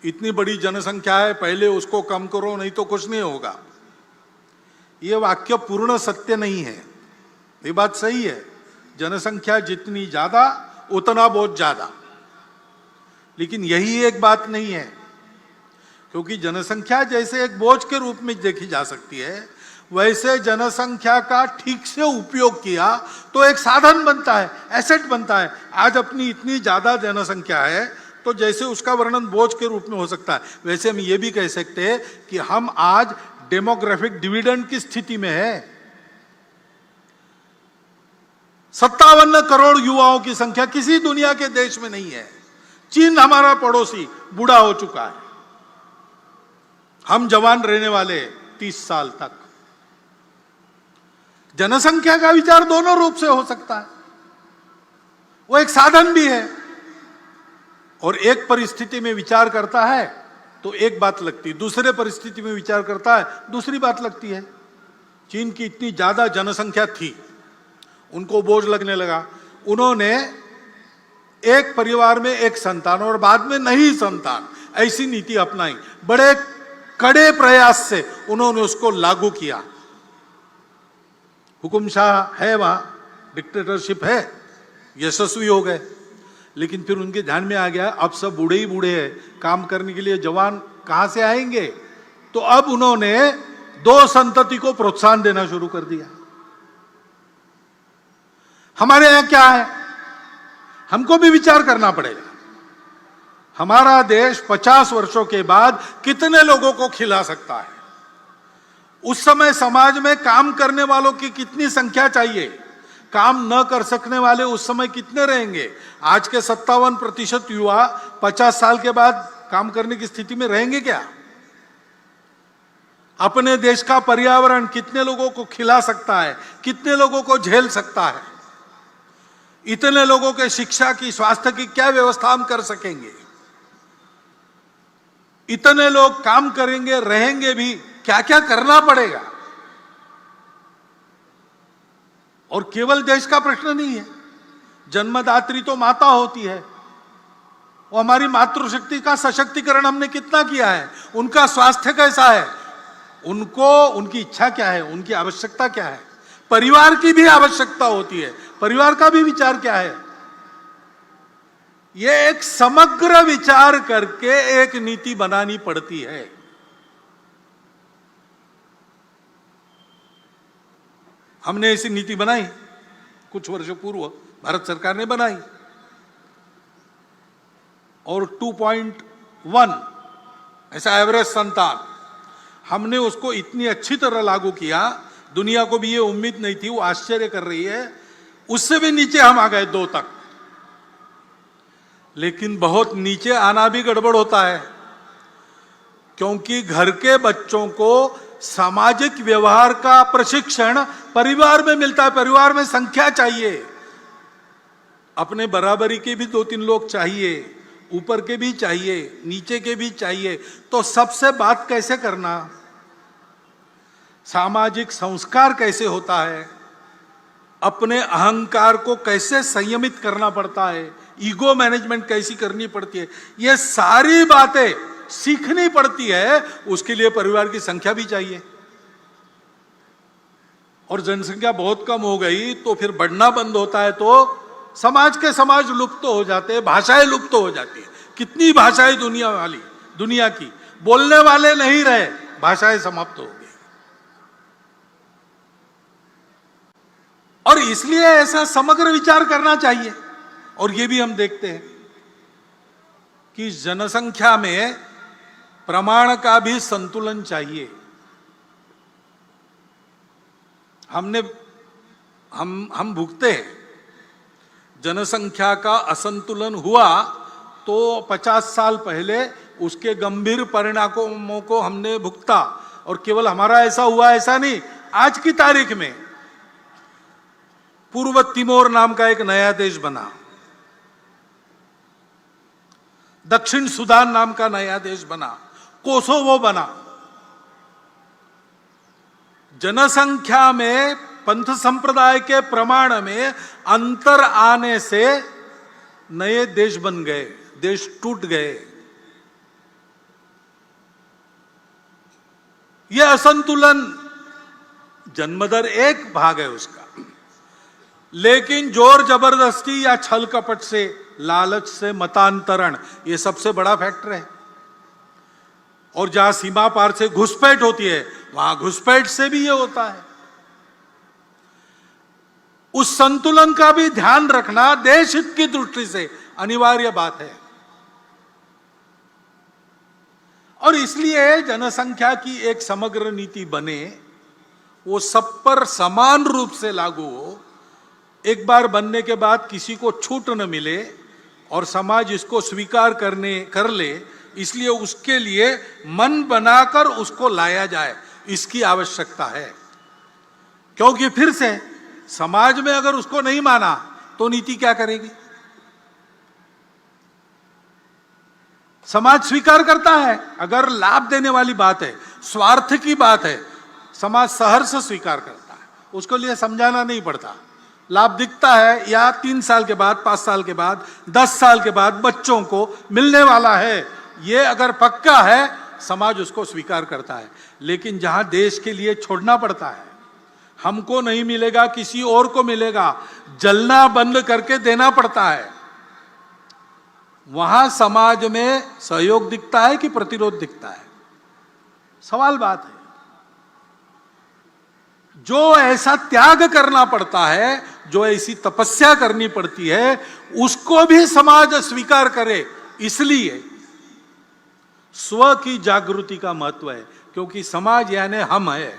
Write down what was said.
इतनी बड़ी जनसंख्या है, पहले उसको कम करो नहीं तो कुछ नहीं होगा। यह वाक्य पूर्ण सत्य नहीं है। ये बात सही है, जनसंख्या जितनी ज्यादा उतना बहुत ज्यादा, लेकिन यही एक बात नहीं है, क्योंकि जनसंख्या जैसे एक बोझ के रूप में देखी जा सकती है, वैसे जनसंख्या का ठीक से उपयोग किया तो एक साधन बनता है, एसेट बनता है। आज अपनी इतनी ज्यादा जनसंख्या है तो जैसे उसका वर्णन बोझ के रूप में हो सकता है, वैसे हम ये भी कह सकते हैं कि हम आज डेमोग्राफिक डिविडेंड की स्थिति में है। 57 करोड़ युवाओं की संख्या किसी दुनिया के देश में नहीं है। चीन हमारा पड़ोसी बूढ़ा हो चुका है, हम जवान रहने वाले 30 साल तक। जनसंख्या का विचार दोनों रूप से हो सकता है, वो एक साधन भी है, और एक परिस्थिति में विचार करता है तो एक बात लगती है, दूसरे परिस्थिति में विचार करता है दूसरी बात लगती है। चीन की इतनी ज्यादा जनसंख्या थी, उनको बोझ लगने लगा, उन्होंने एक परिवार में एक संतान और बाद में नहीं संतान, ऐसी नीति अपनाई। बड़े कड़े प्रयास से उन्होंने उसको लागू किया। हुकुमशाह है वहां, डिक्टेटरशिप है, यशस्वी हो गए। लेकिन फिर उनके ध्यान में आ गया अब सब बूढ़े ही बूढ़े हैं, काम करने के लिए जवान कहां से आएंगे। तो अब उन्होंने 2 संतति को प्रोत्साहन देना शुरू कर दिया। हमारे यहां क्या है, हमको भी विचार करना पड़ेगा। हमारा देश 50 वर्षों के बाद कितने लोगों को खिला सकता है। उस समय समाज में काम करने वालों की कितनी संख्या चाहिए, काम न कर सकने वाले उस समय कितने रहेंगे। आज के 57% युवा 50 साल के बाद काम करने की स्थिति में रहेंगे क्या। अपने देश का पर्यावरण कितने लोगों को खिला सकता है, कितने लोगों को झेल सकता है। इतने लोगों के शिक्षा की, स्वास्थ्य की क्या व्यवस्था हम कर सकेंगे। इतने लोग काम करेंगे, रहेंगे भी, क्या क्या करना पड़ेगा। और केवल देश का प्रश्न नहीं है, जन्मदात्री तो माता होती है, वो हमारी मातृशक्ति का सशक्तिकरण हमने कितना किया है, उनका स्वास्थ्य कैसा है, उनको उनकी इच्छा क्या है, उनकी आवश्यकता क्या है। परिवार की भी आवश्यकता होती है, परिवार का भी विचार क्या है। यह एक समग्र विचार करके एक नीति बनानी पड़ती है। हमने ऐसी नीति बनाई, कुछ वर्षों पूर्व भारत सरकार ने बनाई, और 2.1 ऐसा एवरेज संतान, हमने उसको इतनी अच्छी तरह लागू किया, दुनिया को भी ये उम्मीद नहीं थी, वो आश्चर्य कर रही है। उससे भी नीचे हम आ गए 2 तक। लेकिन बहुत नीचे आना भी गड़बड़ होता है, क्योंकि घर के बच्चों को सामाजिक व्यवहार का प्रशिक्षण परिवार में मिलता है। परिवार में संख्या चाहिए, अपने बराबरी के भी 2-3 लोग चाहिए, ऊपर के भी चाहिए, नीचे के भी चाहिए। तो सबसे बात कैसे करना, सामाजिक संस्कार कैसे होता है, अपने अहंकार को कैसे संयमित करना पड़ता है, ईगो मैनेजमेंट कैसी करनी पड़ती है, ये सारी बातें सीखनी पड़ती है। उसके लिए परिवार की संख्या भी चाहिए। और जनसंख्या बहुत कम हो गई तो फिर बढ़ना बंद होता है, तो समाज के समाज लुप्त हो जाते हैं, भाषाएं लुप्त हो जाती है। कितनी भाषाएं दुनिया की बोलने वाले नहीं रहे, भाषाएं समाप्त हो गई। और इसलिए ऐसा समग्र विचार करना चाहिए। और ये भी हम देखते हैं कि जनसंख्या में प्रमाण का भी संतुलन चाहिए। हम भुगते हैं, जनसंख्या का असंतुलन हुआ तो 50 साल पहले उसके गंभीर परिणामों को हमने भुगता। और केवल हमारा ऐसा हुआ ऐसा नहीं, आज की तारीख में पूर्व तिमोर नाम का एक नया देश बना, दक्षिण सुदान नाम का नया देश बना, कोसोवो बना। जनसंख्या में पंथ संप्रदाय के प्रमाण में अंतर आने से नए देश बन गए, देश टूट गए। यह असंतुलन जन्मदर एक भाग है उसका, लेकिन जोर जबरदस्ती या छल कपट से, लालच से मतांतरण, यह सबसे बड़ा फैक्टर है। और जहां सीमा पार से घुसपैठ होती है, वहां घुसपैठ से भी यह होता है। उस संतुलन का भी ध्यान रखना देश हित की दृष्टि से अनिवार्य बात है। और इसलिए जनसंख्या की एक समग्र नीति बने, वो सब पर समान रूप से लागू हो, एक बार बनने के बाद किसी को छूट न मिले और समाज इसको स्वीकार कर ले, इसलिए उसके लिए मन बनाकर उसको लाया जाए, इसकी आवश्यकता है। क्योंकि फिर से समाज में अगर उसको नहीं माना तो नीति क्या करेगी? समाज स्वीकार करता है, अगर लाभ देने वाली बात है, स्वार्थ की बात है, समाज सहर्ष स्वीकार करता है, उसको लिए समझाना नहीं पड़ता। लाभ दिखता है या 3 साल के बाद, 5 साल के बाद, 10 साल के बाद बच्चों को मिलने वाला है, ये अगर पक्का है, समाज उसको स्वीकार करता है। लेकिन जहां देश के लिए छोड़ना पड़ता है, हमको नहीं मिलेगा किसी और को मिलेगा, जलना बंद करके देना पड़ता है, वहां समाज में सहयोग दिखता है कि प्रतिरोध दिखता है? सवाल बात है। जो ऐसा त्याग करना पड़ता है, जो ऐसी तपस्या करनी पड़ती है, उसको भी समाज स्वीकार करे। इसलिए स्व की जागृति का महत्व है, क्योंकि समाज यानी हम है।